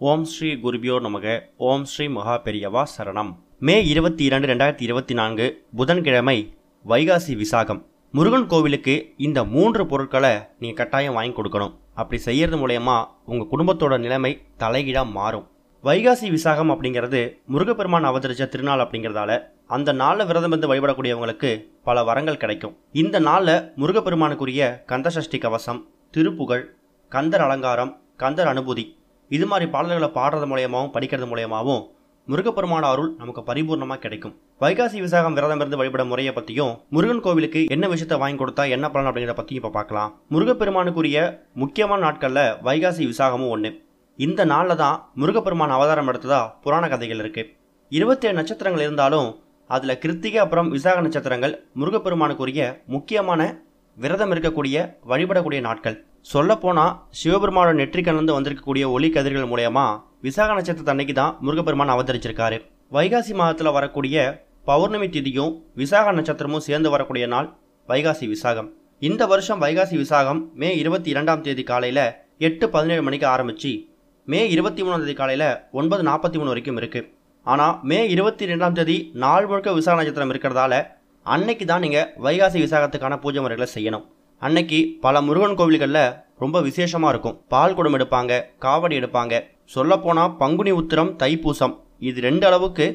ஓம் ஸ்ரீ குருபியோ நமக. ஓம் ஸ்ரீ மகா பெரியவா சரணம். மே 22, 2024 புதன்கிழமை, வைகாசி விசாகம். முருகன் கோவிலுக்கு இந்த 3 பொருட்களை நீங்கள் கட்டாயம் வாங்கி கொடுக்கணும். அப்படி செய்யறது மூலயமா உங்கள் குடும்பத்தோட நிலைமை தலைகீழாக மாறும். வைகாசி விசாகம் அப்படிங்கிறது முருகப்பெருமான் அவதரித்த திருநாள் அப்படிங்கிறதால அந்த நாளில் விரதம் இருந்து வழிபடக்கூடியவங்களுக்கு பல வரங்கள் கிடைக்கும். இந்த நாளில் முருகப்பெருமானுக்குரிய கந்தசஷ்டி கவசம், திருப்புகழ், கந்தர் அலங்காரம், கந்தர் அனுபூதி இது மாதிரி பாடல்களை பாடுறது மூலயமாவும் படிக்கிறது மூலயமாவும் முருகப்பெருமான அருள் நமக்கு பரிபூர்ணமாக கிடைக்கும். வைகாசி விசாகம் விரதம் இருந்து வழிபட முறையை பற்றியும், முருகன் கோவிலுக்கு என்ன விஷயத்தை வாங்கி கொடுத்தா என்ன பலன் அப்படிங்கிறத பற்றியும் இப்போ பார்க்கலாம். முருகப்பெருமானுக்குரிய முக்கியமான நாட்களில் வைகாசி விசாகமும் ஒன்று. இந்த நாளில் தான் முருகப்பெருமான் அவதாரம் எடுத்ததா புராண கதைகள் இருக்குது. 27 நட்சத்திரங்கள் இருந்தாலும் அதில் கிருத்திகை அப்புறம் விசாக நட்சத்திரங்கள் முருகப்பெருமானுக்குரிய முக்கியமான விரதம் இருக்கக்கூடிய வழிபடக்கூடிய நாட்கள். சொல்லப்போனால் சிவபெருமானோட நெற்றிக்கண்ணிலிருந்து வந்திருக்கக்கூடிய ஒளி கதிர்கள் மூலயமா விசாக நட்சத்திரத்தை அன்னைக்கு தான் முருகப்பெருமான் அவதரிச்சிருக்காரு. வைகாசி மாதத்தில் வரக்கூடிய பௌர்ணமி திதியும் விசாக நட்சத்திரமும் சேர்ந்து வரக்கூடிய நாள் வைகாசி விசாகம். இந்த வருஷம் வைகாசி விசாகம் மே 22ஆம் தேதி காலையில் 8:17 மணிக்கு ஆரம்பித்து மே 23ஆம் தேதி காலையில் 9:43 வரைக்கும் இருக்குது. ஆனால் மே 22ஆம் தேதி நாள் முழுக்க விசாக நட்சத்திரம் இருக்கிறதால அன்னைக்கு தான் நீங்கள் வைகாசி விசாகத்துக்கான பூஜை முறைகளை செய்யணும். அன்னைக்கு பல முருகன் கோவில்களில் ரொம்ப விசேஷமாக இருக்கும். பால் குடம் எடுப்பாங்க, காவடி எடுப்பாங்க. சொல்லப்போனால் பங்குனி உத்திரம், தைப்பூசம் இது 2 அளவுக்கு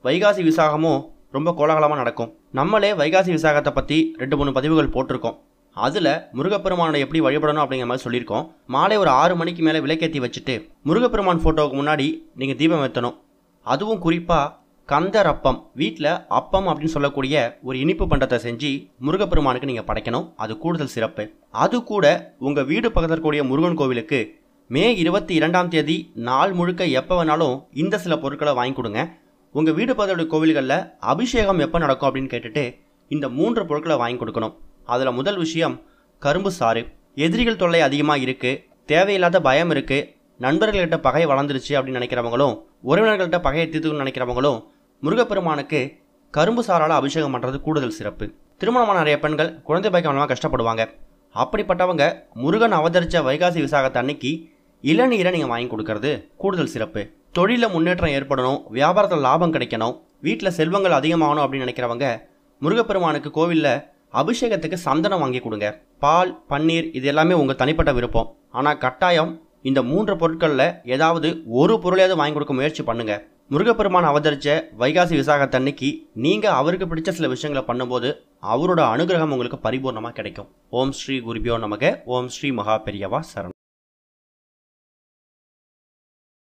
வைகாசி விசாகமும் ரொம்ப கோலாகலமாக நடக்கும். நம்மளே வைகாசி விசாகத்தை பற்றி 2-3 பதிவுகள் போட்டிருக்கோம். அதில் முருகப்பெருமானோட எப்படி வழிபடணும் அப்படிங்கிற மாதிரி சொல்லியிருக்கோம். மாலை ஒரு 6 மணிக்கு மேலே விளக்கேற்றி வச்சுட்டு முருகப்பெருமான் ஃபோட்டோவுக்கு முன்னாடி நீங்கள் தீபம் ஏற்றணும். அதுவும் குறிப்பாக கந்தர் அப்பம், வீட்டில் அப்பம் அப்படின்னு சொல்லக்கூடிய ஒரு இனிப்பு பண்டத்தை செஞ்சு முருகப்பெருமானுக்கு நீங்கள் படைக்கணும். அது கூடுதல் சிறப்பு. அது கூட உங்கள் வீடு பக்கத்தில் இருக்கக்கூடிய முருகன் கோவிலுக்கு மே 22ஆம் தேதி நாள் முழுக்க எப்போ வேணாலும் இந்த சில பொருட்களை வாங்கி கொடுங்க. உங்கள் வீடு பக்கத்துடைய கோவில்களில் அபிஷேகம் எப்போ நடக்கும் அப்படின்னு கேட்டுட்டு இந்த 3 பொருட்களை வாங்கி கொடுக்கணும். அதில் முதல் விஷயம் கரும்பு சாறு. எதிரிகள் தொல்லை அதிகமாக இருக்குது, தேவையில்லாத பயம் இருக்குது, நண்பர்கள்கிட்ட பகை வளர்ந்துருச்சு அப்படின்னு நினைக்கிறவங்களும், உறவினர்கள்ட்ட பகையை தீர்த்துக்கணும்னு நினைக்கிறவங்களும் முருகப்பெருமானுக்கு கரும்பு சாரால் அபிஷேகம் பண்ணுறது கூடுதல் சிறப்பு. திருமணமான நிறைய பெண்கள் குழந்தை பாக்கியம் கஷ்டப்படுவாங்க. அப்படிப்பட்டவங்க முருகன் அவதரித்த வைகாசி விசாகத்தை அன்னைக்கு இளநீரை நீங்கள் வாங்கி கொடுக்கறது கூடுதல் சிறப்பு. தொழிலில் முன்னேற்றம் ஏற்படணும், வியாபாரத்தில் லாபம் கிடைக்கணும், வீட்டில் செல்வங்கள் அதிகமாகணும் அப்படின்னு நினைக்கிறவங்க முருகப்பெருமானுக்கு கோவிலில் அபிஷேகத்துக்கு சந்தனம் வாங்கி கொடுங்க. பால், பன்னீர் இது எல்லாமே உங்கள் தனிப்பட்ட விருப்பம். ஆனால் கட்டாயம் இந்த 3 பொருட்களில் ஏதாவது ஒரு பொருளையாவது வாங்கி கொடுக்க முயற்சி பண்ணுங்க. முருகப்பெருமான் அவதரித்த வைகாசி விசாகத்தன்னைக்கு நீங்கள் அவருக்கு பிடிச்ச சில விஷயங்களை பண்ணும்போது அவரோட அனுகிரகம் உங்களுக்கு பரிபூர்ணமாக கிடைக்கும். ஓம் ஸ்ரீ குருபியோ நமக. ஓம் ஸ்ரீ மகா பெரியவா சரணம்.